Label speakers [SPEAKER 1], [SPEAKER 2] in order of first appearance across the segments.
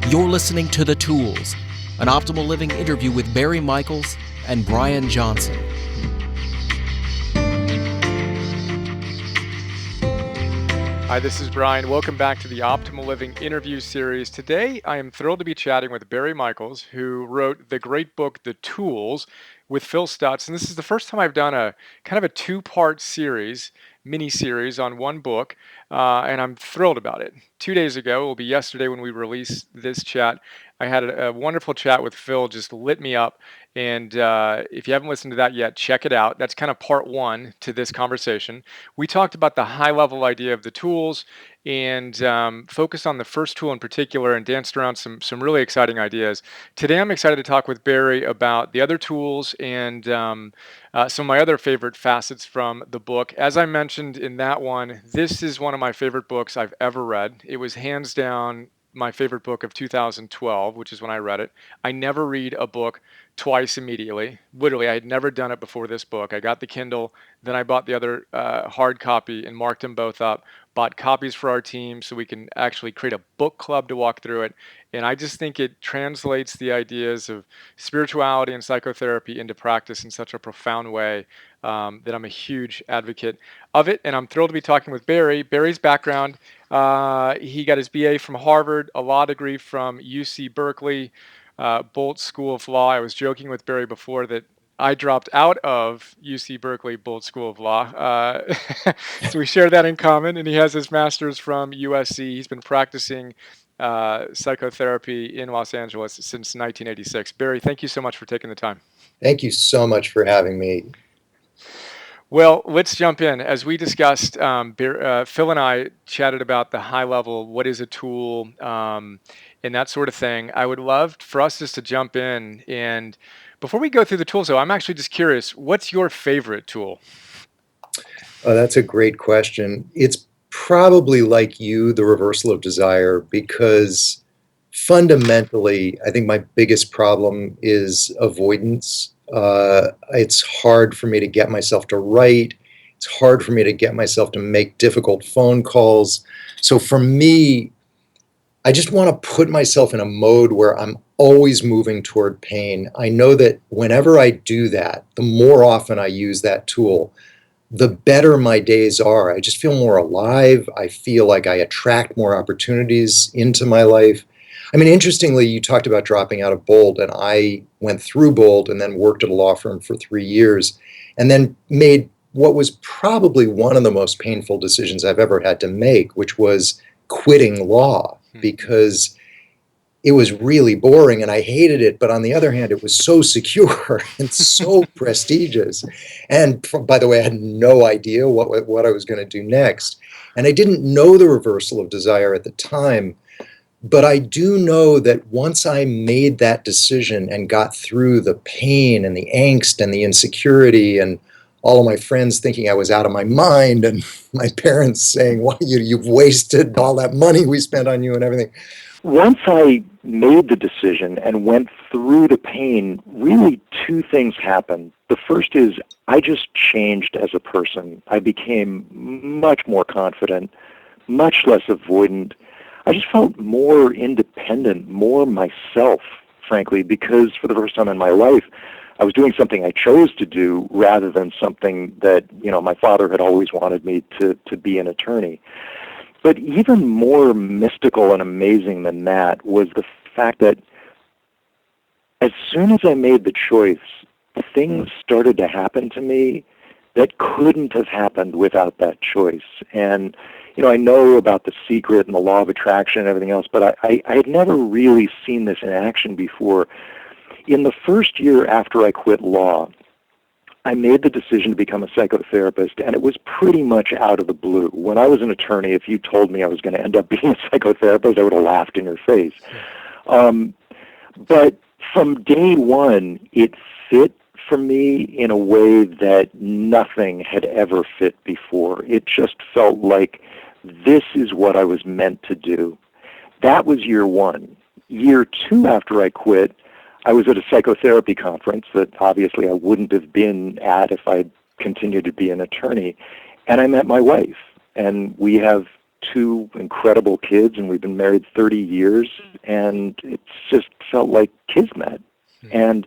[SPEAKER 1] You're listening to The Tools, an Optimal Living interview with Barry Michels and Brian Johnson.
[SPEAKER 2] Hi, this is Brian. Welcome back to the Optimal Living interview series. Today, I am thrilled to be chatting with Barry Michels, who wrote the great book, The Tools, with Phil Stutz. And this is the first time I've done a kind of a two-part series, mini-series on one book, and I'm thrilled about it. 2 days ago, it will be yesterday when we release this chat, I had a wonderful chat with Phil, just lit me up. And if you haven't listened to that yet, check it out. That's kind of part one to this conversation. We talked about the high level idea of the tools and focused on the first tool in particular and danced around some really exciting ideas. Today, I'm excited to talk with Barry about the other tools and some of my other favorite facets from the book. As I mentioned in that one, this is one of my favorite books I've ever read. It was hands down my favorite book of 2012, which is when I read it. I never read a book twice immediately. Literally, I had never done it before this book. I got the Kindle, then I bought the other hard copy and marked them both up. Bought copies for our team so we can actually create a book club to walk through it. And I just think it translates the ideas of spirituality and psychotherapy into practice in such a profound way that I'm a huge advocate of it. And I'm thrilled to be talking with Barry. Barry's background, he got his BA from Harvard, a law degree from UC Berkeley, Bolt School of Law. I was joking with Barry before that I dropped out of UC Berkeley Bolt School of Law. So we share that in common, and he has his master's from USC. He's been practicing psychotherapy in Los Angeles since 1986. Barry, thank you so much for taking the time.
[SPEAKER 3] Thank you so much for having me.
[SPEAKER 2] Well, let's jump in. As we discussed, Phil and I chatted about the high level, what is a tool, and that sort of thing. I would love for us just to jump in. And before we go through the tools, though, I'm actually just curious, what's your favorite tool?
[SPEAKER 3] Oh, that's a great question. It's probably like you, the reversal of desire, because fundamentally, I think my biggest problem is avoidance. It's hard for me to get myself to write. It's hard for me to get myself to make difficult phone calls. So for me, I just want to put myself in a mode where I'm always moving toward pain. I know that whenever I do that, the more often I use that tool, the better my days are. I just feel more alive. I feel like I attract more opportunities into my life. I mean, interestingly, you talked about dropping out of Bolt, and I went through Bolt and then worked at a law firm for 3 years and then made what was probably one of the most painful decisions I've ever had to make, which was quitting law, because it was really boring and I hated it. But on the other hand, it was so secure and so prestigious. And by the way, I had no idea what I was going to do next. And I didn't know the reversal of desire at the time. But I do know that once I made that decision and got through the pain and the angst and the insecurity and all of my friends thinking I was out of my mind and my parents saying, well, you've wasted all that money we spent on you and everything. Once I made the decision and went through the pain, really two things happened. The first is I just changed as a person. I became much more confident, much less avoidant. I just felt more independent, more myself, frankly, because for the first time in my life, I was doing something I chose to do rather than something that, my father had always wanted me to be an attorney. But even more mystical and amazing than that was the fact that as soon as I made the choice, things started to happen to me that couldn't have happened without that choice. And I know about The Secret and the law of attraction and everything else, but I had never really seen this in action before. In the first year after I quit law, I made the decision to become a psychotherapist, and it was pretty much out of the blue. When I was an attorney, if you told me I was going to end up being a psychotherapist, I would have laughed in your face. But from day one, it fit for me in a way that nothing had ever fit before. It just felt like this is what I was meant to do. That was year one. Year two after I quit, I was at a psychotherapy conference that obviously I wouldn't have been at if I'd continued to be an attorney, and I met my wife, and we have
[SPEAKER 4] two incredible kids, and we've been married 30 years, and it's just felt like kismet. And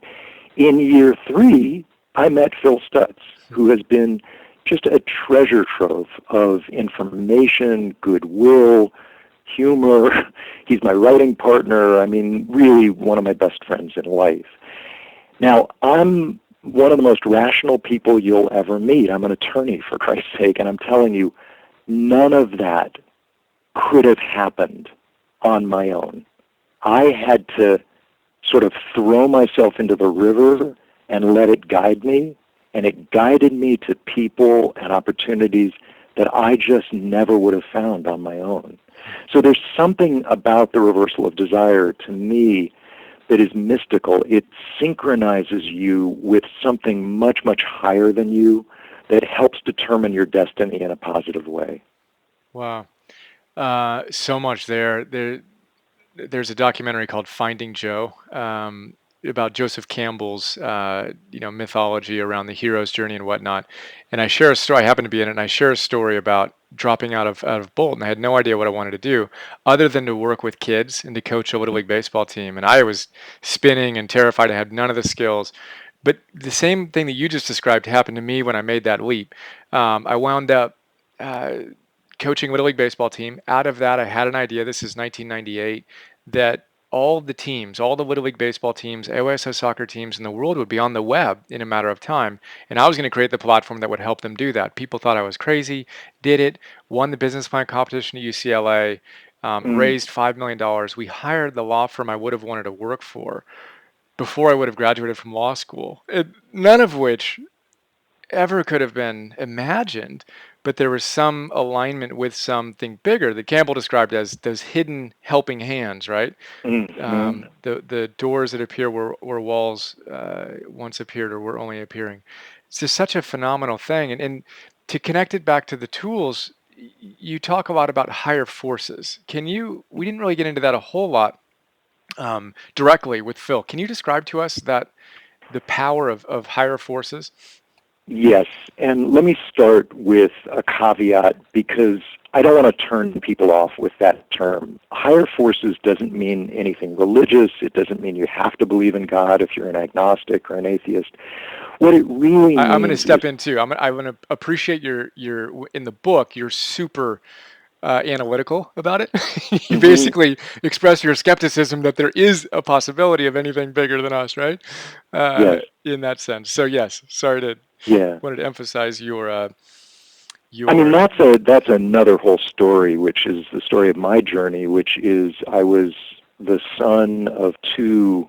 [SPEAKER 4] in year 3, I met Phil Stutz, who has been just a treasure trove of information, goodwill, humor. He's my writing partner. I mean, really one of my best friends in life. Now, I'm one of the most rational people you'll ever meet. I'm an attorney, for Christ's sake, and I'm telling you, none of that could have happened on my own. I had to sort of throw myself into the river and let it guide me, and it guided me to people and opportunities that I just never would have found on my own. So there's something about the reversal of desire, to me, that is mystical. It synchronizes you with something much, much higher than you that helps determine your destiny in a positive way.
[SPEAKER 2] Wow. So much there. There's a documentary called Finding Joe, about Joseph Campbell's mythology around the hero's journey and whatnot. And I share a story. I happen to be in it, and I share a story about dropping out of Bolton. I had no idea what I wanted to do, other than to work with kids and to coach a little league baseball team. And I was spinning and terrified. I had none of the skills. But the same thing that you just described happened to me when I made that leap. I wound up coaching a Little League baseball team. Out of that, I had an idea. This is 1998, that all the teams, all the Little League baseball teams, AOSO soccer teams in the world would be on the web in a matter of time. And I was going to create the platform that would help them do that. People thought I was crazy, did it, won the business plan competition at UCLA, raised $5 million. We hired the law firm I would have wanted to work for before I would have graduated from law school, none of which ever could have been imagined, but there was some alignment with something bigger that Campbell described as those hidden helping hands, right? The doors that appear where walls once appeared or were only appearing. It's just such a phenomenal thing. And to connect it back to the tools, you talk a lot about higher forces. We didn't really get into that a whole lot directly with Phil. Can you describe to us the power of higher forces?
[SPEAKER 4] Yes, and let me start with a caveat, because I don't want to turn people off with that term. Higher forces doesn't mean anything religious. It doesn't mean you have to believe in God if you're an agnostic or an atheist. What it really means...
[SPEAKER 2] I'm going to step in too. I'm going to appreciate your in the book, you're super analytical about it. You basically express your skepticism that there is a possibility of anything bigger than us, right?
[SPEAKER 4] Yes.
[SPEAKER 2] In that sense. So yes, sorry wanted to emphasize your.
[SPEAKER 4] I mean, that's another whole story, which is the story of my journey, which is I was the son of two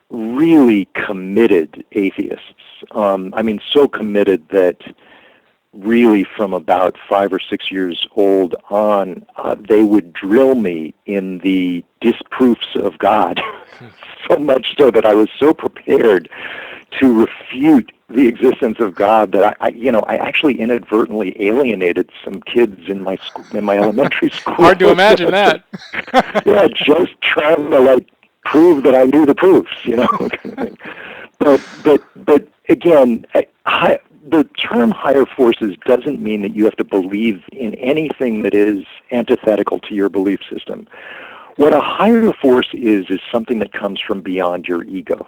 [SPEAKER 4] really committed atheists. I mean, so committed that really from about 5 or 6 years old on, they would drill me in the disproofs of God, so much so that I was so prepared to refute the existence of God that I actually inadvertently alienated some kids in my elementary school.
[SPEAKER 2] Hard to imagine that.
[SPEAKER 4] Yeah, just trying to prove that I knew the proofs, But again, the term higher forces doesn't mean that you have to believe in anything that is antithetical to your belief system. What a higher force is something that comes from beyond your ego.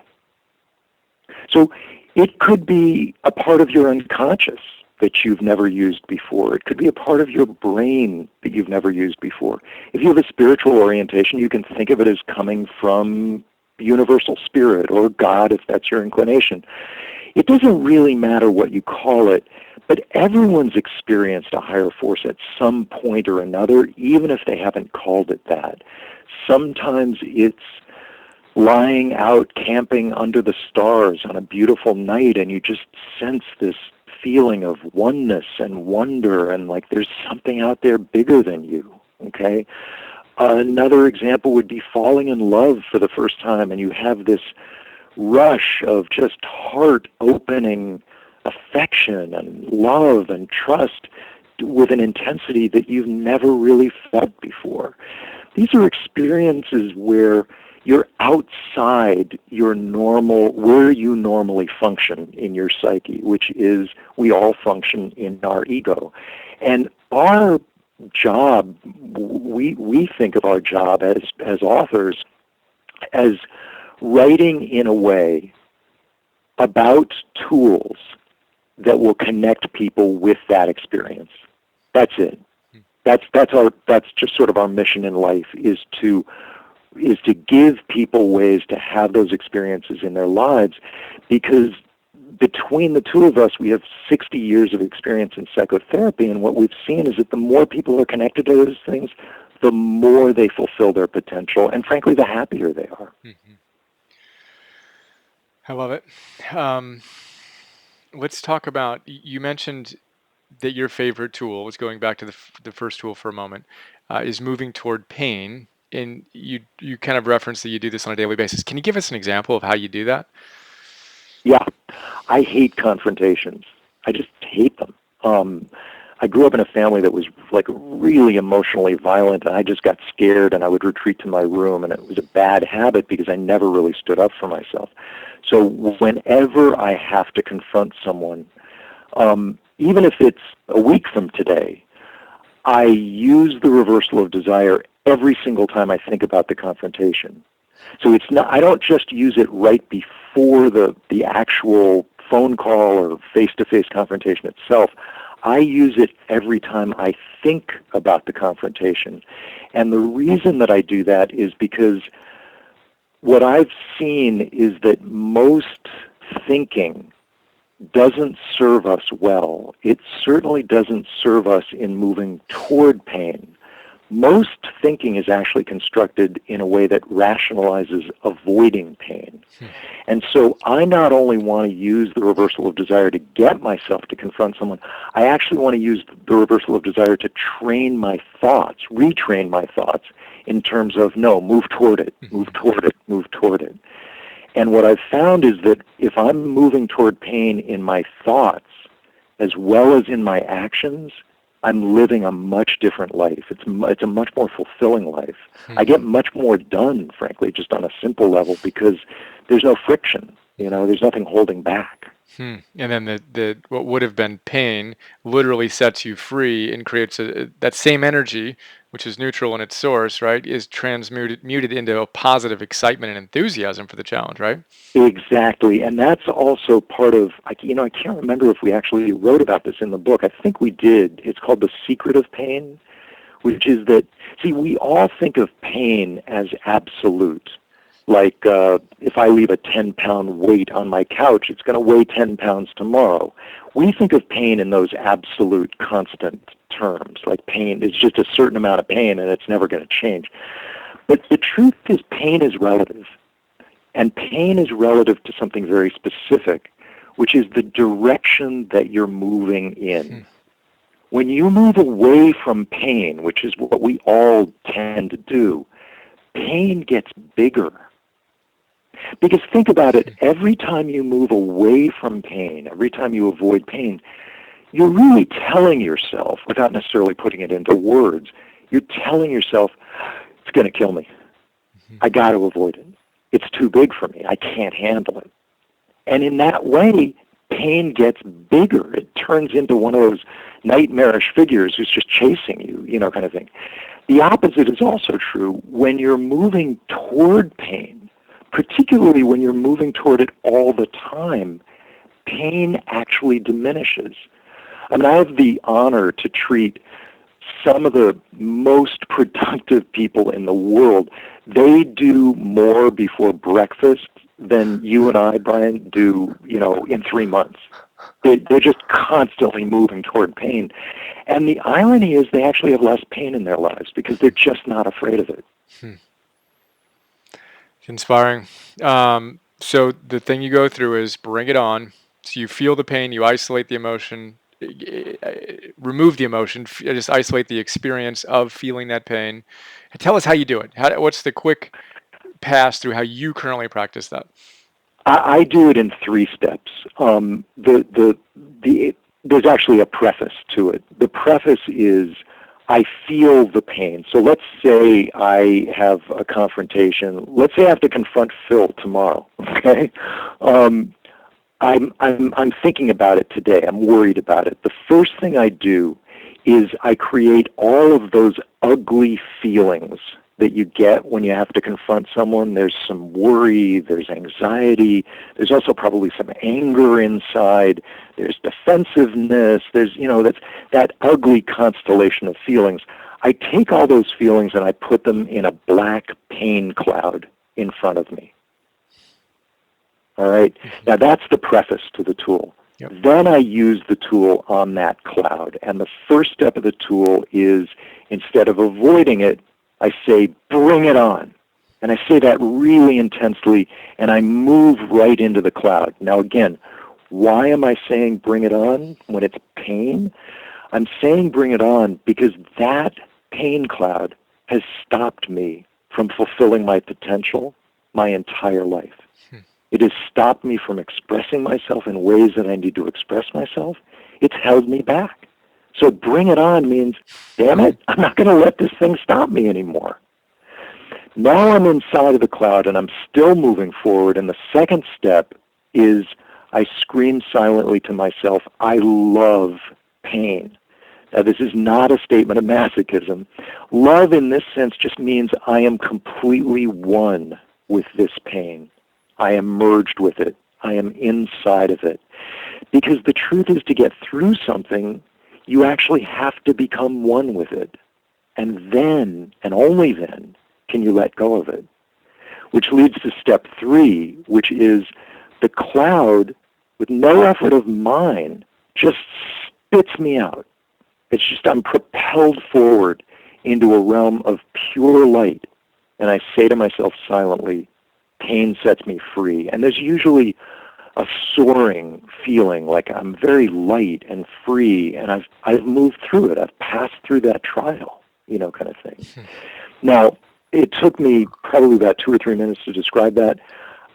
[SPEAKER 4] So it could be a part of your unconscious that you've never used before. It could be a part of your brain that you've never used before. If you have a spiritual orientation, you can think of it as coming from universal spirit or God, if that's your inclination. It doesn't really matter what you call it, but everyone's experienced a higher force at some point or another, even if they haven't called it that. Sometimes it's lying out camping under the stars on a beautiful night, and you just sense this feeling of oneness and wonder, and like there's something out there bigger than you, okay? Another example would be falling in love for the first time, and you have this rush of just heart-opening affection and love and trust with an intensity that you've never really felt before. These are experiences where you're outside your normal, where you normally function in your psyche, which is we all function in our ego. And our job, we think of our job as authors as writing in a way about tools that will connect people with that experience. That's it. That's just sort of our mission in life, is to give people ways to have those experiences in their lives, because between the two of us, we have 60 years of experience in psychotherapy, and what we've seen is that the more people are connected to those things, the more they fulfill their potential, and frankly, the happier they are.
[SPEAKER 2] Mm-hmm. I love it. Let's talk about, you mentioned that your favorite tool, was going back to the first tool for a moment, is moving toward pain. And you kind of referenced that you do this on a daily basis. Can you give us an example of how you do that?
[SPEAKER 4] Yeah, I hate confrontations. I just hate them. I grew up in a family that was like really emotionally violent, and I just got scared, and I would retreat to my room, and it was a bad habit because I never really stood up for myself. So whenever I have to confront someone, even if it's a week from today, I use the reversal of desire every single time I think about the confrontation. So it's not, I don't just use it right before the actual phone call or face-to-face confrontation itself. I use it every time I think about the confrontation. And the reason that I do that is because what I've seen is that most thinking doesn't serve us well. It certainly doesn't serve us in moving toward pain. Most thinking is actually constructed in a way that rationalizes avoiding pain. And so I not only want to use the reversal of desire to get myself to confront someone, I actually want to use the reversal of desire to train my thoughts, retrain my thoughts in terms of, no, move toward it, move toward it, move toward it. And what I've found is that if I'm moving toward pain in my thoughts as well as in my actions, I'm living a much different life. It's a much more fulfilling life. I get much more done, frankly, just on a simple level, because there's no friction. There's nothing holding back.
[SPEAKER 2] And then the what would have been pain literally sets you free and creates that same energy, which is neutral in its source, right, is muted into a positive excitement and enthusiasm for the challenge, right?
[SPEAKER 4] Exactly, and that's also part of, I can't remember if we actually wrote about this in the book. I think we did. It's called The Secret of Pain, which is that, we all think of pain as absolute. Like, if I leave a 10-pound weight on my couch, it's going to weigh 10 pounds tomorrow. We think of pain in those absolute constant terms, like pain is just a certain amount of pain and it's never going to change. But the truth is, pain is relative. And pain is relative to something very specific, which is the direction that you're moving in. When you move away from pain, which is what we all tend to do, pain gets bigger. Because think about it, every time you move away from pain, every time you avoid pain, you're really telling yourself, without necessarily putting it into words, you're telling yourself, it's going to kill me. I got to avoid it. It's too big for me. I can't handle it. And in that way, pain gets bigger. It turns into one of those nightmarish figures who's just chasing you, kind of thing. The opposite is also true. When you're moving toward pain, particularly when you're moving toward it all the time, pain actually diminishes. I have the honor to treat some of the most productive people in the world. They do more before breakfast than you and I, Brian, do, in 3 months. They're just constantly moving toward pain. And the irony is they actually have less pain in their lives because they're just not afraid of it.
[SPEAKER 2] Inspiring. So the thing you go through is bring it on. So you feel the pain, you isolate the emotion, remove the emotion, just isolate the experience of feeling that pain. And tell us how you do it. What's the quick pass through how you currently practice that?
[SPEAKER 4] I do it in 3 steps. There's actually a preface to it. The preface is, I feel the pain. So let's say I have a confrontation. Let's say I have to confront Phil tomorrow. Okay, I'm thinking about it today. I'm worried about it. The first thing I do is I create all of those ugly feelings that you get when you have to confront someone. There's some worry, there's anxiety, there's also probably some anger inside, there's defensiveness, there's, that's that ugly constellation of feelings. I take all those feelings and I put them in a black pain cloud in front of me. All right? Now that's the preface to the tool.
[SPEAKER 2] Yep.
[SPEAKER 4] Then I use the tool on that cloud. And the first step of the tool is, instead of avoiding it, I say, bring it on. And I say that really intensely, and I move right into the cloud. Now again, why am I saying bring it on when it's pain? I'm saying bring it on because that pain cloud has stopped me from fulfilling my potential my entire life. It has stopped me from expressing myself in ways that I need to express myself. It's held me back. So bring it on means, damn it, I'm not going to let this thing stop me anymore. Now I'm inside of the cloud and I'm still moving forward. And the second step is I scream silently to myself, I love pain. Now this is not a statement of masochism. Love in this sense just means I am completely one with this pain. I am merged with it. I am inside of it. Because the truth is, to get through something, you actually have to become one with it. And then, and only then, can you let go of it. Which leads to step 3, which is the cloud, with no effort of mine, just spits me out. It's just I'm propelled forward into a realm of pure light. And I say to myself silently, pain sets me free. And there's usually a soaring feeling, like I'm very light and free, and I've moved through it. I've passed through that trial, kind of thing. Now, it took me probably about 2 or 3 minutes to describe that.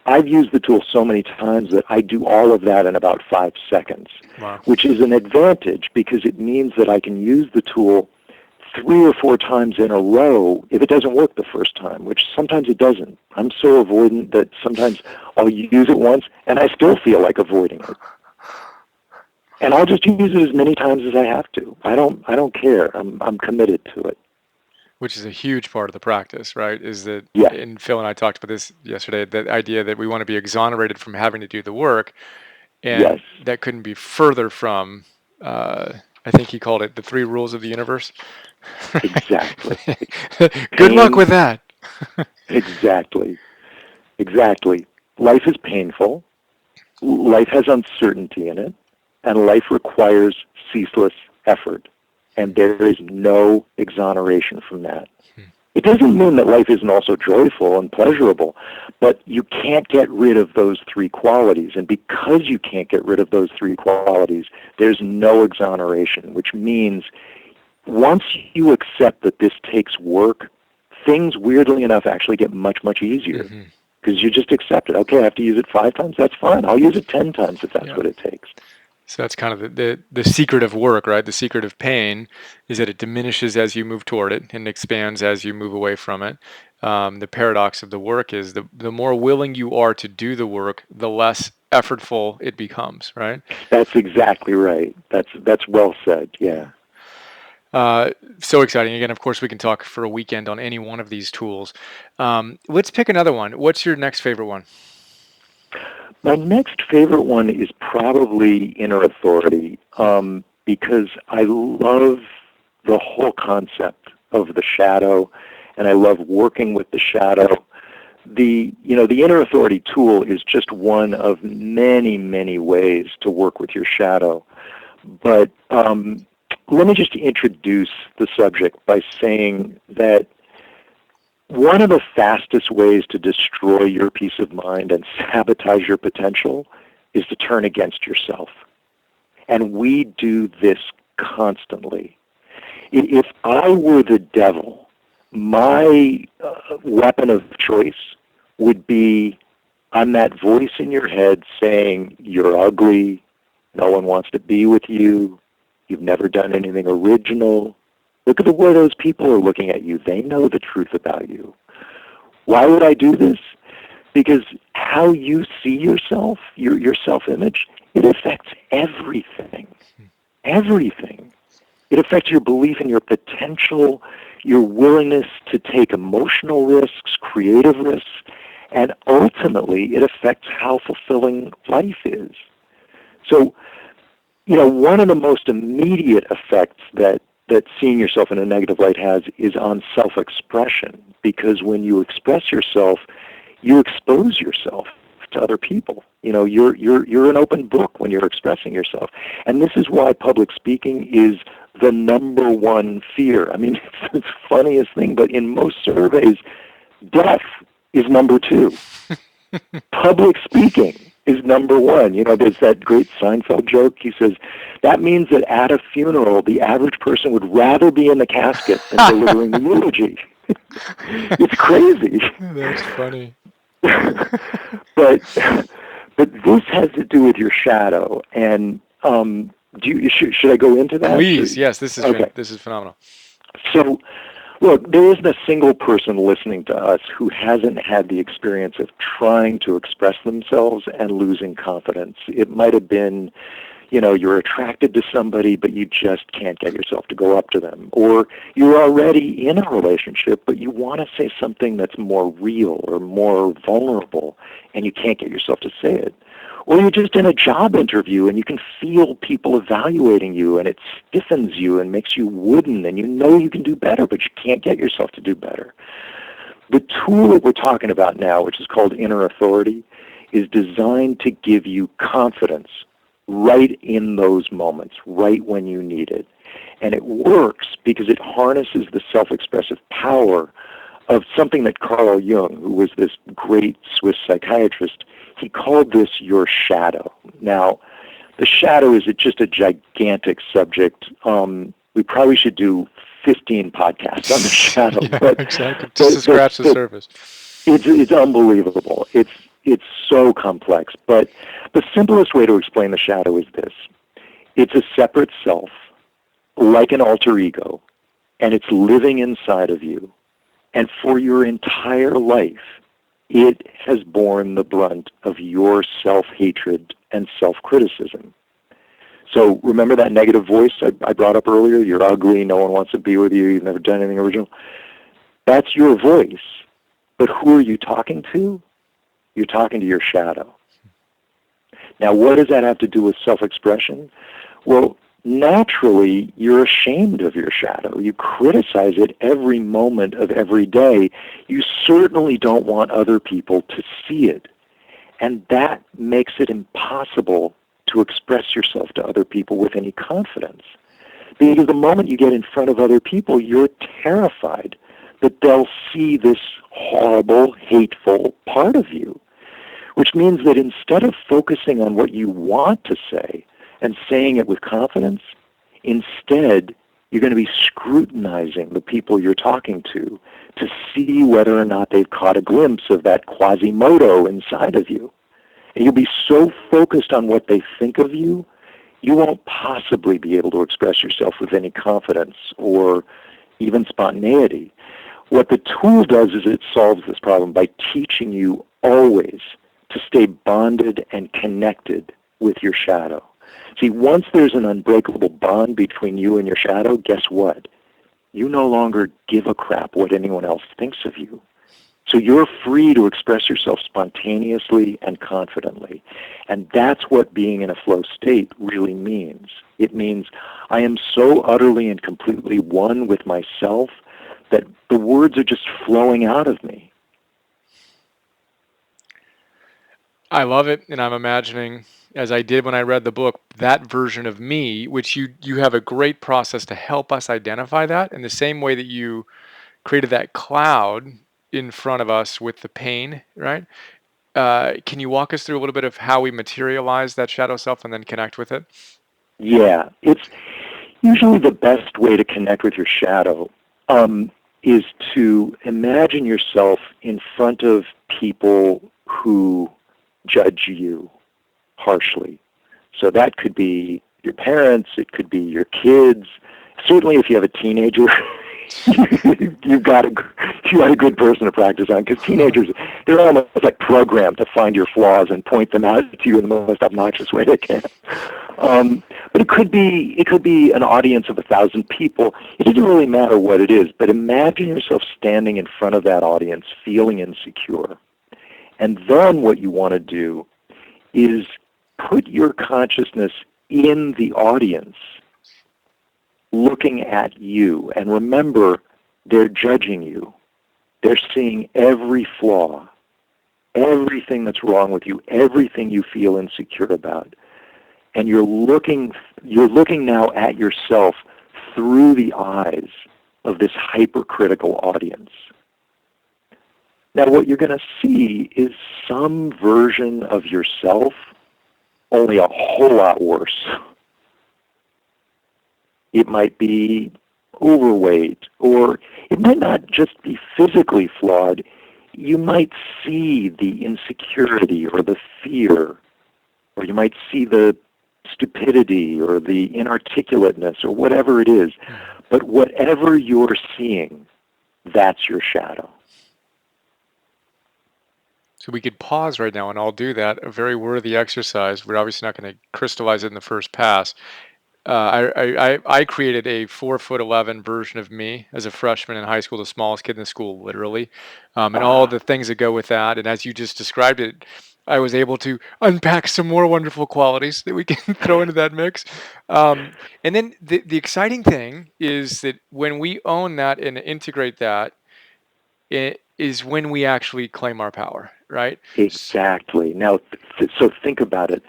[SPEAKER 4] I've used the tool so many times that I do all of that in about 5 seconds,
[SPEAKER 2] Wow.
[SPEAKER 4] which is an advantage because it means that I can use the tool 3 or 4 times in a row if it doesn't work the first time, which sometimes it doesn't. I'm so avoidant that sometimes I'll use it once and I still feel like avoiding it. And I'll just use it as many times as I have to. I don't care. I'm committed to it.
[SPEAKER 2] Which is a huge part of the practice, right? Is that,
[SPEAKER 4] Yeah.
[SPEAKER 2] and Phil and I talked about this yesterday, that idea that we want to be exonerated from having to do the work. And
[SPEAKER 4] Yes.
[SPEAKER 2] that couldn't be further from, I think he called it the 3 rules of the universe.
[SPEAKER 4] Exactly.
[SPEAKER 2] Good luck with that.
[SPEAKER 4] Exactly. Life is painful. Life has uncertainty in it. And life requires ceaseless effort. And there is no exoneration from that. It doesn't mean that life isn't also joyful and pleasurable, but you can't get rid of those 3 qualities. And because you can't get rid of those 3 qualities, there's no exoneration, which means once you accept that this takes work, things, weirdly enough, actually get much, much easier. Because you just accept it. Okay, I have to use it 5 times? That's fine. I'll use it 10 times if that's what it takes.
[SPEAKER 2] So that's kind of the secret of work, right? The secret of pain is that it diminishes as you move toward it and expands as you move away from it. The paradox of the work is the more willing you are to do the work, the less effortful it becomes, right?
[SPEAKER 4] That's exactly right. That's well said, yeah.
[SPEAKER 2] So exciting. Again, of course, we can talk for a weekend on any one of these tools. Let's pick another one. What's your next favorite one?
[SPEAKER 4] My next favorite one is probably inner authority, because I love the whole concept of the shadow, and I love working with the shadow. The inner authority tool is just one of many, many ways to work with your shadow. But let me just introduce the subject by saying that one of the fastest ways to destroy your peace of mind and sabotage your potential is to turn against yourself. And we do this constantly. If I were the devil, my weapon of choice would be, I'm that voice in your head saying, you're ugly, no one wants to be with you, you've never done anything original. Look at the way those people are looking at you. They know the truth about you. Why would I do this? Because how you see yourself, your self-image, it affects everything. Everything. It affects your belief in your potential, your willingness to take emotional risks, creative risks, and ultimately it affects how fulfilling life is. So, one of the most immediate effects that seeing yourself in a negative light has is on self-expression, because when you express yourself, you expose yourself to other people. You're an open book when you're expressing yourself. And this is why public speaking is the number one fear. I mean, it's the funniest thing, but in most surveys, death is number two. Public speaking is number one. There's that great Seinfeld joke. He says, that means that at a funeral, the average person would rather be in the casket than delivering the eulogy. It's crazy.
[SPEAKER 2] That's funny.
[SPEAKER 4] But this has to do with your shadow. And should I go into that?
[SPEAKER 2] Please, yes. This is
[SPEAKER 4] okay.
[SPEAKER 2] This is phenomenal.
[SPEAKER 4] So, look, there isn't a single person listening to us who hasn't had the experience of trying to express themselves and losing confidence. It might have been, you're attracted to somebody, but you just can't get yourself to go up to them. Or you're already in a relationship, but you want to say something that's more real or more vulnerable, and you can't get yourself to say it. Or you're just in a job interview and you can feel people evaluating you and it stiffens you and makes you wooden and you know you can do better, but you can't get yourself to do better. The tool that we're talking about now, which is called inner authority, is designed to give you confidence right in those moments, right when you need it. And it works because it harnesses the self-expressive power of something that Carl Jung, who was this great Swiss psychiatrist, he called this your shadow. Now, the shadow is just a gigantic subject. We probably should do 15 podcasts on the shadow.
[SPEAKER 2] Yeah,
[SPEAKER 4] but,
[SPEAKER 2] exactly. Just to scratch the surface.
[SPEAKER 4] It's unbelievable. It's so complex. But the simplest way to explain the shadow is this. It's a separate self, like an alter ego, and it's living inside of you. And for your entire life, it has borne the brunt of your self-hatred and self-criticism. So remember that negative voice I brought up earlier? You're ugly, no one wants to be with you, you've never done anything original. That's your voice. But who are you talking to? You're talking to your shadow. Now, what does that have to do with self-expression? Well, naturally, you're ashamed of your shadow. You criticize it every moment of every day. You certainly don't want other people to see it. And that makes it impossible to express yourself to other people with any confidence. Because the moment you get in front of other people, you're terrified that they'll see this horrible, hateful part of you. Which means that instead of focusing on what you want to say, and saying it with confidence, instead, you're going to be scrutinizing the people you're talking to see whether or not they've caught a glimpse of that Quasimodo inside of you. And you'll be so focused on what they think of you, you won't possibly be able to express yourself with any confidence or even spontaneity. What the tool does is it solves this problem by teaching you always to stay bonded and connected with your shadow. See, once there's an unbreakable bond between you and your shadow, guess what? You no longer give a crap what anyone else thinks of you. So you're free to express yourself spontaneously and confidently. And that's what being in a flow state really means. It means I am so utterly and completely one with myself that the words are just flowing out of me.
[SPEAKER 2] I love it, and I'm imagining, as I did when I read the book, that version of me, which you have a great process to help us identify that in the same way that you created that cloud in front of us with the pain, right? Can you walk us through a little bit of how we materialize that shadow self and then connect with it?
[SPEAKER 4] Yeah, it's usually the best way to connect with your shadow is to imagine yourself in front of people who judge you harshly. So that could be your parents, it could be your kids. Certainly if you have a teenager, you've got a good person to practice on, because teenagers, they're almost like programmed to find your flaws and point them out to you in the most obnoxious way they can. But it could be an audience of 1,000 people. It doesn't really matter what it is, but imagine yourself standing in front of that audience feeling insecure. And then what you want to do is put your consciousness in the audience, looking at you. And remember, they're judging you. They're seeing every flaw, everything that's wrong with you, everything you feel insecure about. And you're looking now at yourself through the eyes of this hypercritical audience. Now what you're going to see is some version of yourself, only a whole lot worse. It might be overweight, or it might not just be physically flawed. You might see the insecurity or the fear, or you might see the stupidity or the inarticulateness or whatever it is. But whatever you're seeing, that's your shadow.
[SPEAKER 2] So we could pause right now and I'll do that. A very worthy exercise. We're obviously not going to crystallize it in the first pass. I created a 4'11" version of me as a freshman in high school, the smallest kid in the school, literally, and all the things that go with that. And as you just described it, I was able to unpack some more wonderful qualities that we can throw into that mix. And then the exciting thing is that when we own that and integrate that, it is when we actually claim our power, right?
[SPEAKER 4] Exactly. Now, so think about it.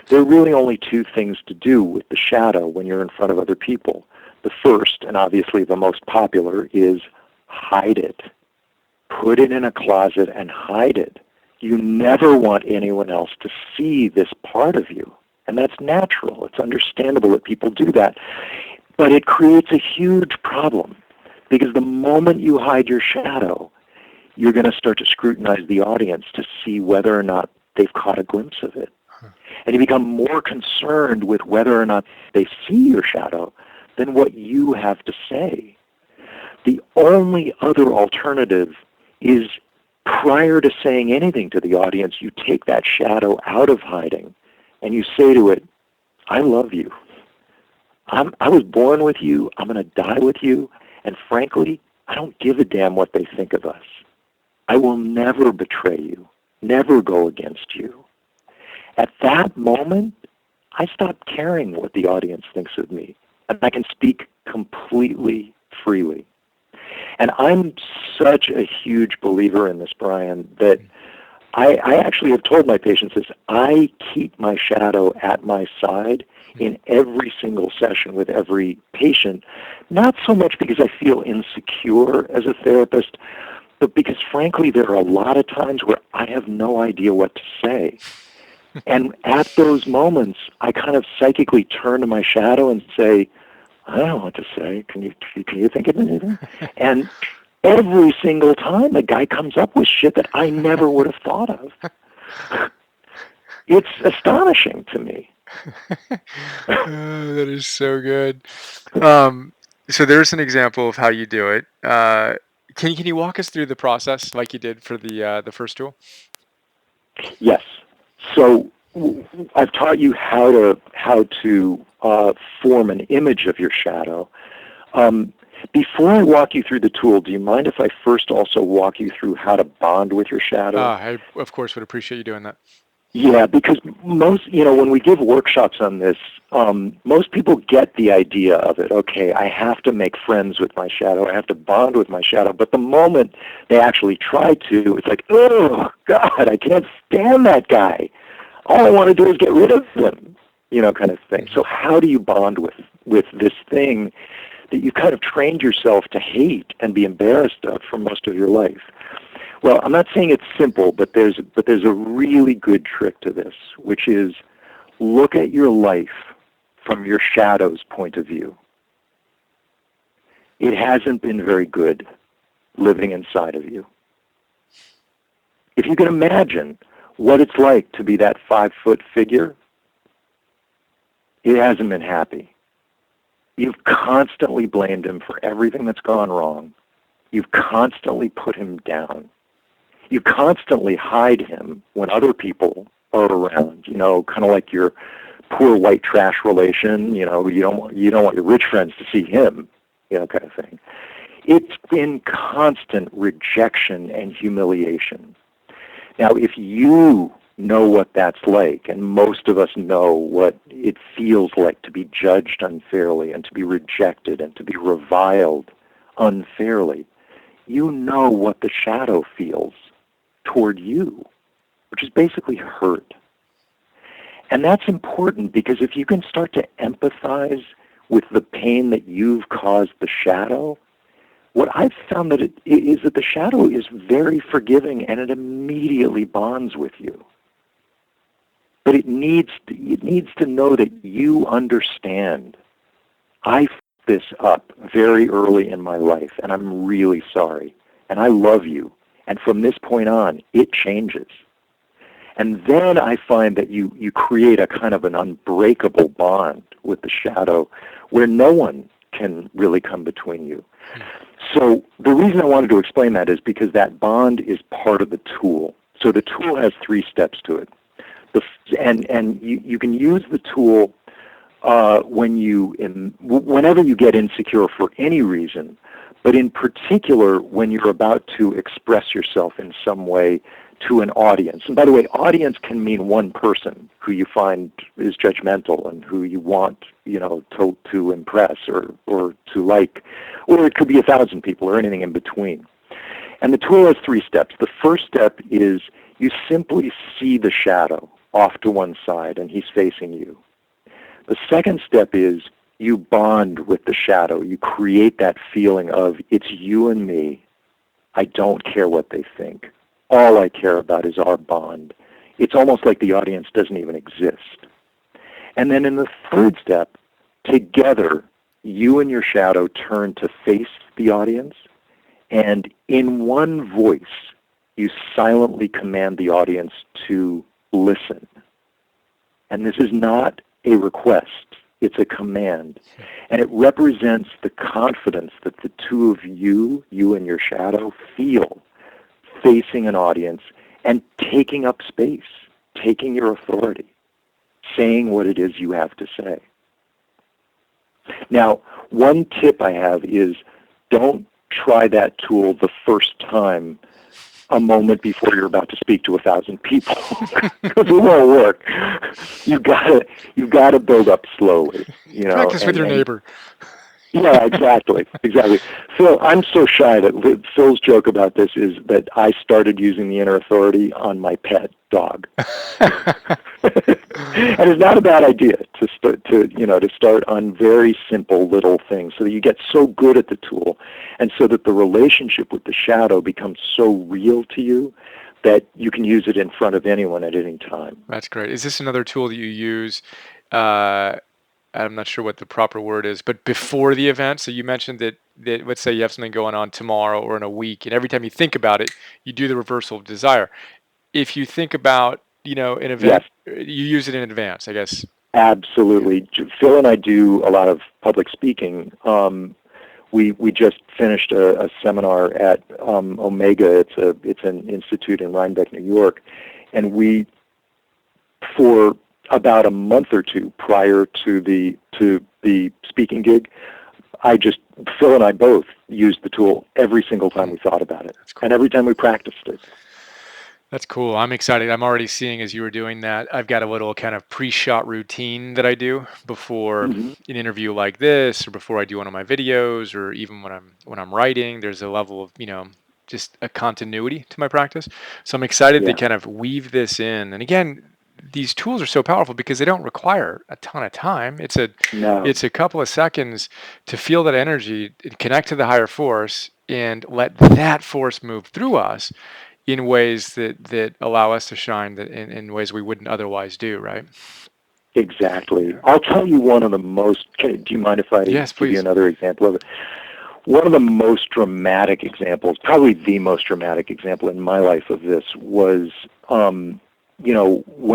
[SPEAKER 4] There are really only two things to do with the shadow when you're in front of other people. The first, and obviously the most popular, is hide it. Put it in a closet and hide it. You never want anyone else to see this part of you. And that's natural. It's understandable that people do that. But it creates a huge problem, because the moment you hide your shadow, you're going to start to scrutinize the audience to see whether or not they've caught a glimpse of it. And you become more concerned with whether or not they see your shadow than what you have to say. The only other alternative is, prior to saying anything to the audience, you take that shadow out of hiding and you say to it, I love you. I was born with you. I'm going to die with you. And frankly, I don't give a damn what they think of us. I will never betray you, never go against you. At that moment, I stop caring what the audience thinks of me, and I can speak completely freely. And I'm such a huge believer in this, Brian, that I actually have told my patients this. I keep my shadow at my side in every single session with every patient, not so much because I feel insecure as a therapist, but because, frankly, there are a lot of times where I have no idea what to say. And at those moments, I kind of psychically turn to my shadow and say, I don't know what to say. Can you think of anything? And every single time, the guy comes up with shit that I never would have thought of. It's astonishing to me.
[SPEAKER 2] That is so good. So there's an example of how you do it. Can you walk us through the process like you did for the first tool?
[SPEAKER 4] Yes. So I've taught you how to form an image of your shadow. Before I walk you through the tool, do you mind if I first also walk you through how to bond with your shadow?
[SPEAKER 2] I, of course, would appreciate you doing that.
[SPEAKER 4] Yeah, because when we give workshops on this, most people get the idea of it. Okay, I have to make friends with my shadow. I have to bond with my shadow. But the moment they actually try to, it's like, oh, God, I can't stand that guy. All I want to do is get rid of him, kind of thing. So how do you bond with this thing that you kind of trained yourself to hate and be embarrassed of for most of your life? Well, I'm not saying it's simple, but there's a really good trick to this, which is look at your life from your shadow's point of view. It hasn't been very good living inside of you. If you can imagine what it's like to be that 5-foot figure, it hasn't been happy. You've constantly blamed him for everything that's gone wrong. You've constantly put him down. You constantly hide him when other people are around, kind of like you're poor white trash relation, you don't want your rich friends to see him, kind of thing. It's been constant rejection and humiliation. Now, if you know what that's like, and most of us know what it feels like to be judged unfairly and to be rejected and to be reviled unfairly, you know what the shadow feels toward you, which is basically hurt. And that's important, because if you can start to empathize with the pain that you've caused the shadow, what I've found is that the shadow is very forgiving, and it immediately bonds with you. But it needs to know that you understand. I f***ed this up very early in my life, and I'm really sorry. And I love you. And from this point on, it changes. And then I find that you create a kind of an unbreakable bond with the shadow where no one can really come between you. So the reason I wanted to explain that is because that bond is part of the tool. So the tool has 3 steps to it. And you can use the tool whenever you get insecure for any reason, but in particular when you're about to express yourself in some way to an audience. And by the way, audience can mean one person who you find is judgmental and who you want, to impress or to like, or it could be 1,000 people or anything in between. And the tool has 3 steps. The first step is you simply see the shadow off to one side and he's facing you. The second step is you bond with the shadow. You create that feeling of, it's you and me. I don't care what they think. All I care about is our bond. It's almost like the audience doesn't even exist. And then in the third step, together, you and your shadow turn to face the audience, and in one voice, you silently command the audience to listen. And this is not a request, it's a command. And it represents the confidence that the two of you and your shadow, feel facing an audience and taking up space, taking your authority, saying what it is you have to say. Now, one tip I have is don't try that tool the first time a moment before you're about to speak to 1,000 people, because it won't work. You've got to build up slowly.
[SPEAKER 2] Practice with your neighbor.
[SPEAKER 4] Yeah, exactly. Phil, I'm so shy that Phil's joke about this is that I started using the inner authority on my pet dog. And it's not a bad idea to start on very simple little things so that you get so good at the tool and so that the relationship with the shadow becomes so real to you that you can use it in front of anyone at any time.
[SPEAKER 2] That's great. Is this another tool that you use? I'm not sure what the proper word is, but before the event. So you mentioned that let's say you have something going on tomorrow or in a week, and every time you think about it, you do the reversal of desire. If you think about, an event, yes, you use it in advance, I guess.
[SPEAKER 4] Absolutely. Phil and I do a lot of public speaking. We just finished a seminar at Omega. It's an institute in Rhinebeck, New York, and for about a month or two prior to the speaking gig, Phil and I both used the tool every single time we thought about it, cool, and every time we practiced it.
[SPEAKER 2] That's cool. I'm excited. I'm already seeing, as you were doing that, I've got a little kind of pre-shot routine that I do before an interview like this, or before I do one of my videos, or even when I'm writing. There's a level of, just a continuity to my practice. So I'm excited to kind of weave this in. And again, these tools are so powerful because they don't require a ton of time. It's a couple of seconds to feel that energy, connect to the higher force, and let that force move through us in ways that allow us to shine in ways we wouldn't otherwise do, right?
[SPEAKER 4] Exactly. I'll tell you one of the most, do you mind if I
[SPEAKER 2] give
[SPEAKER 4] you another example of it? One of the most dramatic examples, probably the most dramatic example in my life of this was, when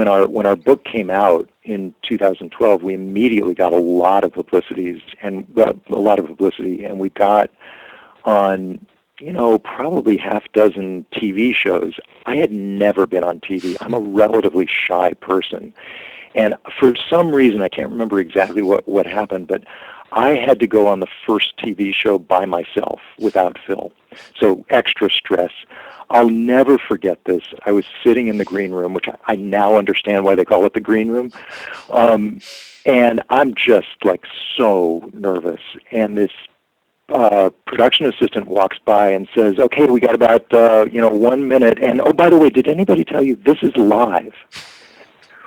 [SPEAKER 4] our book came out in 2012, we immediately got a lot of publicity, and we got on, probably half dozen TV shows. I had never been on TV. I'm a relatively shy person. And for some reason, I can't remember exactly what happened, but I had to go on the first TV show by myself without Phil. So extra stress. I'll never forget this. I was sitting in the green room, which I now understand why they call it the green room. And I'm just like so nervous. And this production assistant walks by and says, "Okay, we got about 1 minute. And oh, by the way, did anybody tell you this is live?"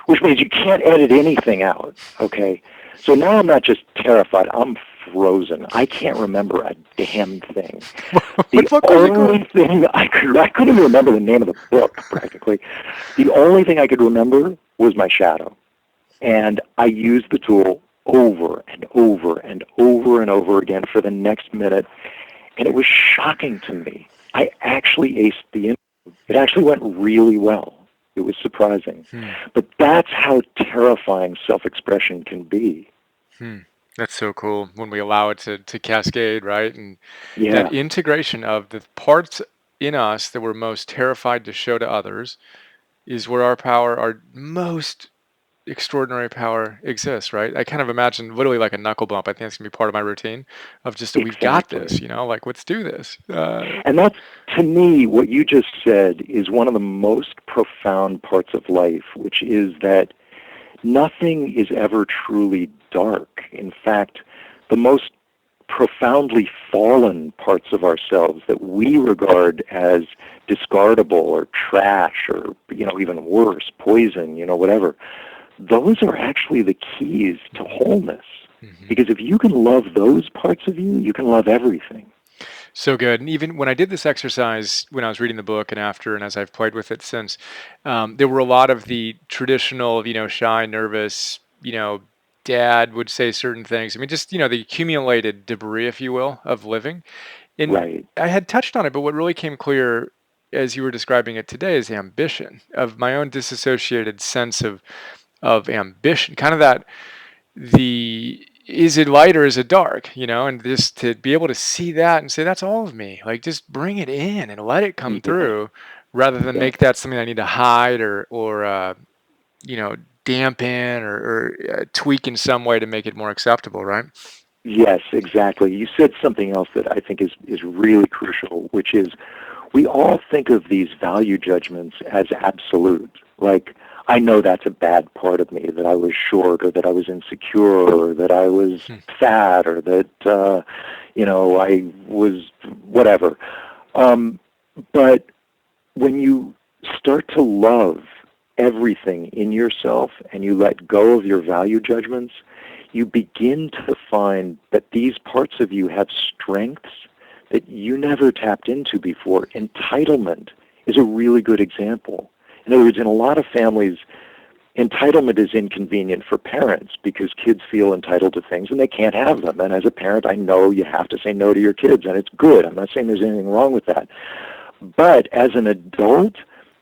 [SPEAKER 4] Which means you can't edit anything out. Okay, so now I'm not just terrified; I'm frozen. I can't remember a damn thing. The only thing I couldn't remember the name of the book practically. The only thing I could remember was my shadow, and I used the tool over and over and over and over again for the next minute, and it was shocking to me. I actually aced the interview. It actually went really well. It was surprising. But that's how terrifying self-expression can be.
[SPEAKER 2] That's so cool when we allow it to cascade, right? And
[SPEAKER 4] Yeah.
[SPEAKER 2] that integration of the parts in us that we're most terrified to show to others is where our most extraordinary power exists, right? I kind of imagine literally like a knuckle bump. I think it's gonna be part of my routine of just we've got this, like let's do this.
[SPEAKER 4] And that's, to me, what you just said is one of the most profound parts of life, which is that nothing is ever truly dark. In fact, the most profoundly fallen parts of ourselves that we regard as discardable or trash or, even worse, poison, whatever, those are actually the keys to wholeness. Because if you can love those parts of you, you can love everything.
[SPEAKER 2] So good. And even when I did this exercise, when I was reading the book and after, and as I've played with it since, there were a lot of the traditional, shy, nervous, dad would say certain things. I mean, just, the accumulated debris, if you will, of living. And
[SPEAKER 4] Right.
[SPEAKER 2] I had touched on it, but what really came clear as you were describing it today is the ambition of my own disassociated sense of ambition, kind of that is it light or is it dark, and just to be able to see that and say that's all of me, like just bring it in and let it come through rather than make that something I need to hide or dampen or tweak in some way to make it more acceptable, right?
[SPEAKER 4] Yes, exactly. You said something else that I think is really crucial, which is we all think of these value judgments as absolute. Like, I know that's a bad part of me, that I was short or that I was insecure or that I was fat or that, I was whatever. But when you start to love everything in yourself and you let go of your value judgments, you begin to find that these parts of you have strengths that you never tapped into before. Entitlement is a really good example. In other words, in a lot of families, entitlement is inconvenient for parents because kids feel entitled to things and they can't have them. And as a parent, I know you have to say no to your kids, and it's good. I'm not saying there's anything wrong with that. But as an adult,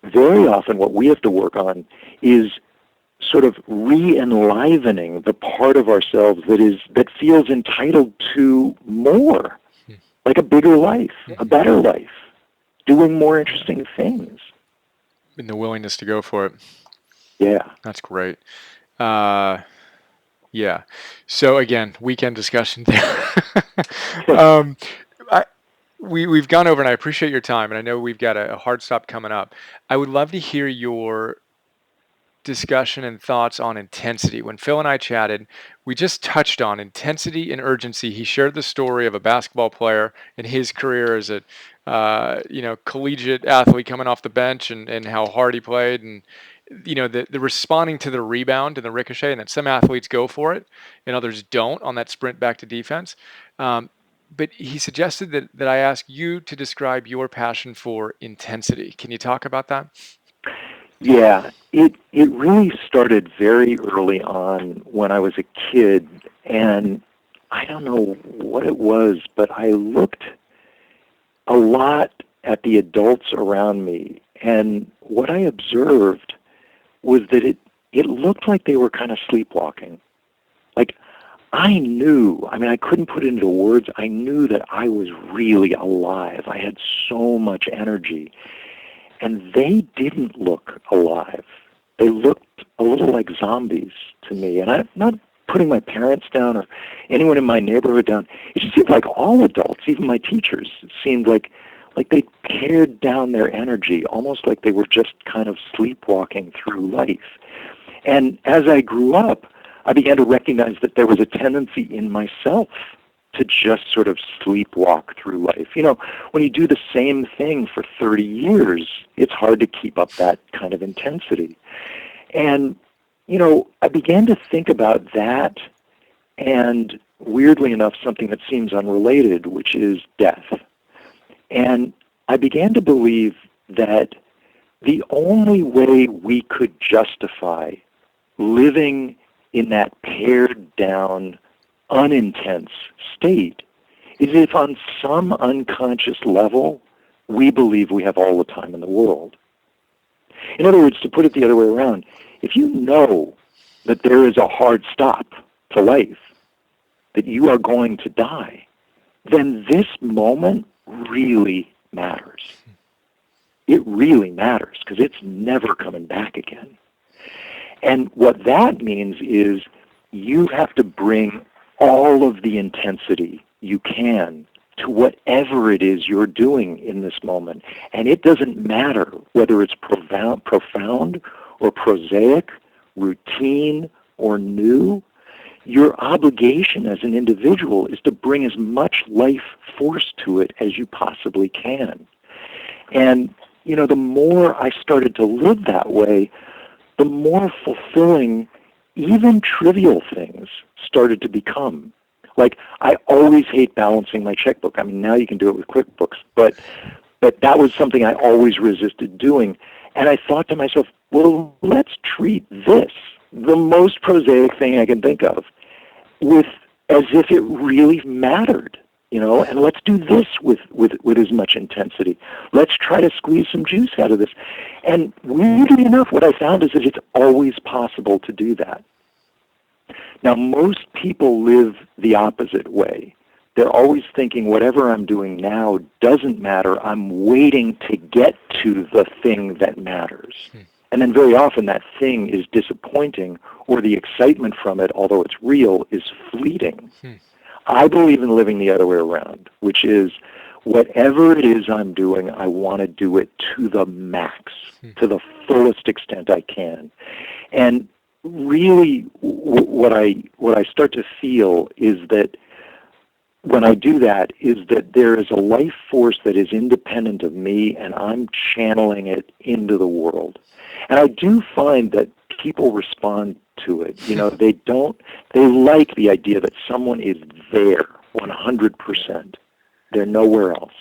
[SPEAKER 4] very often what we have to work on is sort of re-enlivening the part of ourselves that feels entitled to more, like a bigger life, a better life, doing more interesting things.
[SPEAKER 2] And the willingness to go for it.
[SPEAKER 4] Yeah.
[SPEAKER 2] That's great. Yeah. So again, weekend discussion there. We've gone over, and I appreciate your time, and I know we've got a hard stop coming up. I would love to hear your discussion and thoughts on intensity. When Phil and I chatted, we just touched on intensity and urgency. He shared the story of a basketball player and his career as a collegiate athlete coming off the bench and how hard he played, and the responding to the rebound and the ricochet, and that some athletes go for it and others don't on that sprint back to defense. But he suggested that I ask you to describe your passion for intensity. Can you talk about that?
[SPEAKER 4] Yeah, it really started very early on when I was a kid, and I don't know what it was, but I looked a lot at the adults around me, and what I observed was that it looked like they were kind of sleepwalking. Like, I knew, I couldn't put it into words, I knew that I was really alive. I had so much energy. And they didn't look alive. they looked a little like zombies to me. And I'm not putting my parents down or anyone in my neighborhood down. It just seemed like all adults, even my teachers, it seemed like they pared down their energy, almost like they were just kind of sleepwalking through life. And as I grew up, I began to recognize that there was a tendency in myself to just sort of sleepwalk through life. You know, when you do the same thing for 30 years, it's hard to keep up that kind of intensity. And, you know, I began to think about that and, weirdly enough, something that seems unrelated, which is death. And I began to believe that the only way we could justify living in that pared down, unintense state is if on some unconscious level we believe we have all the time in the world. In other words, to put it the other way around, if you know that there is a hard stop to life, that you are going to die, then this moment really matters. It really matters because it's never coming back again. And what that means is you have to bring all of the intensity you can to whatever it is you're doing in this moment. And it doesn't matter whether it's profound or prosaic, routine or new. Your obligation as an individual is to bring as much life force to it as you possibly can. And, you know, the more I started to live that way, the more fulfilling even trivial things started to become. Like, I always hate balancing my checkbook. I mean, now you can do it with QuickBooks, but that was something I always resisted doing. And I thought to myself, well, let's treat this, the most prosaic thing I can think of, with as if it really mattered, you know, and let's do this with as much intensity. Let's try to squeeze some juice out of this. And weirdly enough, what I found is that it's always possible to do that. Now, most people live the opposite way. They're always thinking, whatever I'm doing now doesn't matter. I'm waiting to get to the thing that matters. And then very often that thing is disappointing, or the excitement from it, although it's real, is fleeting. I believe in living the other way around, which is whatever it is I'm doing, I want to do it to the max, to the fullest extent I can. And really what I start to feel is that when I do that is that there is a life force that is independent of me, and I'm channeling it into the world. And I do find that people respond to it. You know, they like the idea that someone is there 100%. They're nowhere else.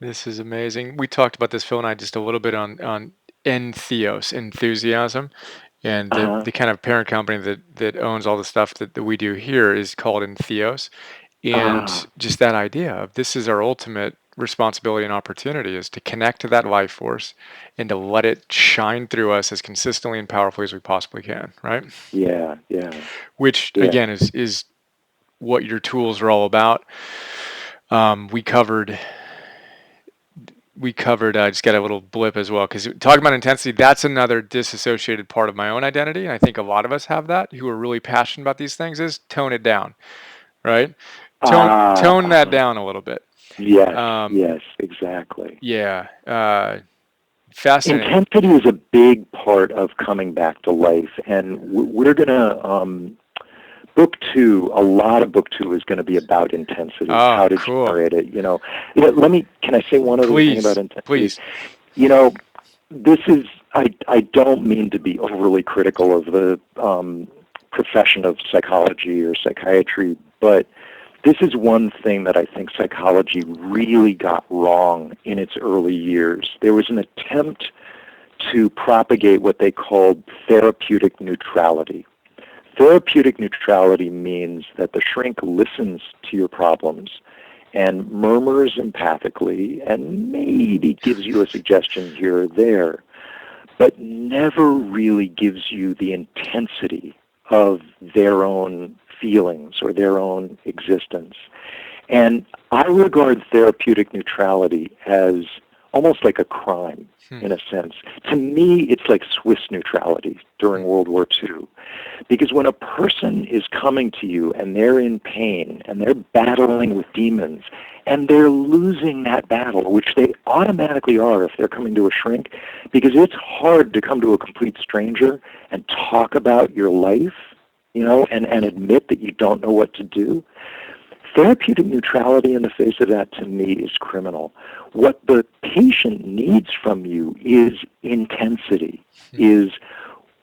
[SPEAKER 2] This is amazing. We talked about this, Phil and I, just a little bit on entheos, enthusiasm. And the kind of parent company that owns all the stuff that we do here is called Entheos. And just that idea of this is our ultimate responsibility and opportunity, is to connect to that life force and to let it shine through us as consistently and powerfully as we possibly can, right?
[SPEAKER 4] Yeah.
[SPEAKER 2] Which, again, is what your tools are all about. We covered, I just got a little blip as well, because talking about intensity, that's another disassociated part of my own identity. And I think a lot of us have that, who are really passionate about these things, is tone it down, right? Tone that down a little bit.
[SPEAKER 4] Yes, exactly.
[SPEAKER 2] Yeah. Fascinating.
[SPEAKER 4] Intensity is a big part of coming back to life. And we're going to, book 2, a lot of book 2 is going to be about intensity. How to generate it, you know. Can I say one other thing about intensity?
[SPEAKER 2] Please.
[SPEAKER 4] You know, this is, I don't mean to be overly critical of the profession of psychology or psychiatry, but this is one thing that I think psychology really got wrong in its early years. There was an attempt to propagate what they called therapeutic neutrality. Therapeutic neutrality means that the shrink listens to your problems and murmurs empathically and maybe gives you a suggestion here or there, but never really gives you the intensity of their own feelings or their own existence. And I regard therapeutic neutrality as almost like a crime in a sense. To me, it's like Swiss neutrality during World War II. Because when a person is coming to you and they're in pain and they're battling with demons and they're losing that battle, which they automatically are if they're coming to a shrink, because it's hard to come to a complete stranger and talk about your life, and admit that you don't know what to do. Therapeutic neutrality in the face of that, to me, is criminal. What the patient needs from you is intensity, is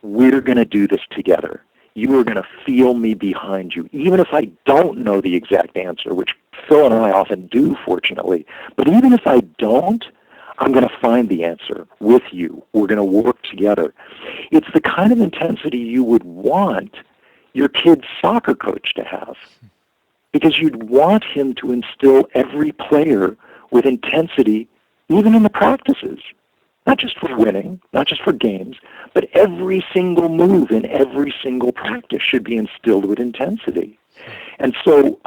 [SPEAKER 4] we're going to do this together. You are going to feel me behind you, even if I don't know the exact answer, which Phil and I often do, fortunately. But even if I don't, I'm going to find the answer with you. We're going to work together. It's the kind of intensity you would want your kid's soccer coach to have, because you'd want him to instill every player with intensity, even in the practices. Not just for winning, not just for games, but every single move in every single practice should be instilled with intensity. And so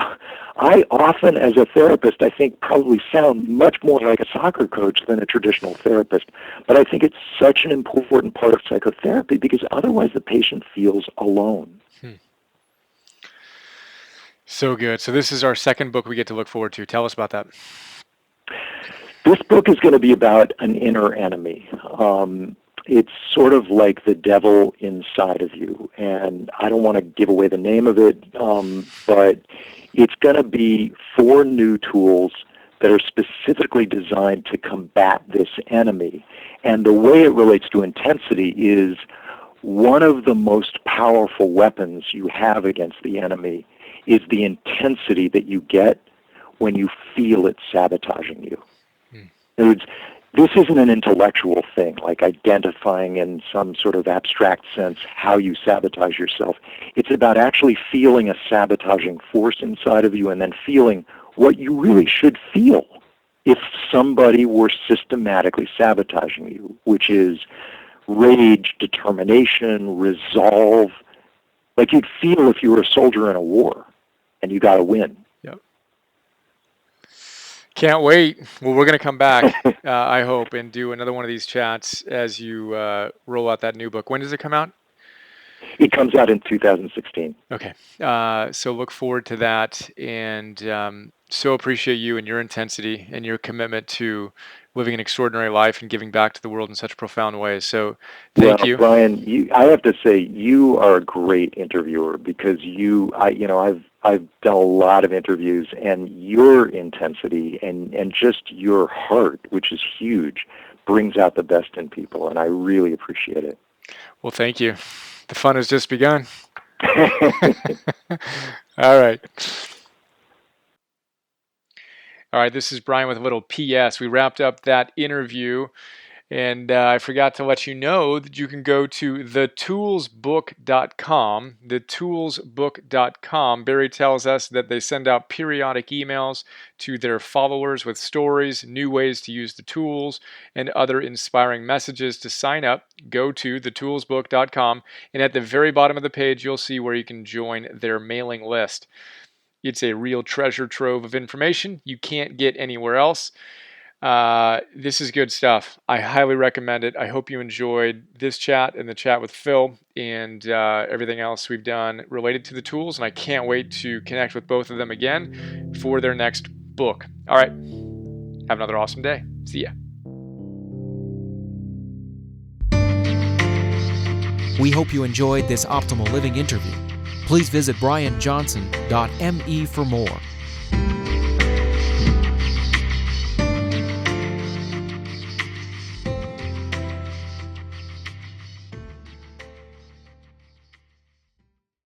[SPEAKER 4] I often, as a therapist, I think probably sound much more like a soccer coach than a traditional therapist. But I think it's such an important part of psychotherapy, because otherwise the patient feels alone.
[SPEAKER 2] So good. So this is our second book we get to look forward to. Tell us about that.
[SPEAKER 4] This book is going to be about an inner enemy. It's sort of like the devil inside of you. And I don't want to give away the name of it, but it's going to be 4 new tools that are specifically designed to combat this enemy. And the way it relates to intensity is one of the most powerful weapons you have against the enemy is the intensity that you get when you feel it sabotaging you. In other words, this isn't an intellectual thing, like identifying in some sort of abstract sense how you sabotage yourself. It's about actually feeling a sabotaging force inside of you and then feeling what you really should feel if somebody were systematically sabotaging you, which is rage, determination, resolve, like you'd feel if you were a soldier in a war and you got to win.
[SPEAKER 2] Yep. Can't wait. Well, we're going to come back, I hope, and do another one of these chats as you roll out that new book. When does it come out?
[SPEAKER 4] It comes out in 2016.
[SPEAKER 2] Okay. So look forward to that, and so appreciate you and your intensity and your commitment to living an extraordinary life and giving back to the world in such profound ways. So thank you.
[SPEAKER 4] Brian, I have to say you are a great interviewer, because I've done a lot of interviews, and your intensity and just your heart, which is huge, brings out the best in people, and I really appreciate it.
[SPEAKER 2] Well, thank you. The fun has just begun. All right. All right, this is Brian with a little PS. We wrapped up that interview, and I forgot to let you know that you can go to thetoolsbook.com. Thetoolsbook.com. Barry tells us that they send out periodic emails to their followers with stories, new ways to use the tools, and other inspiring messages. To sign up, go to thetoolsbook.com, and at the very bottom of the page, you'll see where you can join their mailing list. It's a real treasure trove of information you can't get anywhere else. This is good stuff. I highly recommend it. I hope you enjoyed this chat and the chat with Phil and everything else we've done related to the tools, and I can't wait to connect with both of them again for their next book. All right. Have another awesome day. See ya.
[SPEAKER 1] We hope you enjoyed this Optimal Living interview. Please visit brianjohnson.me for more.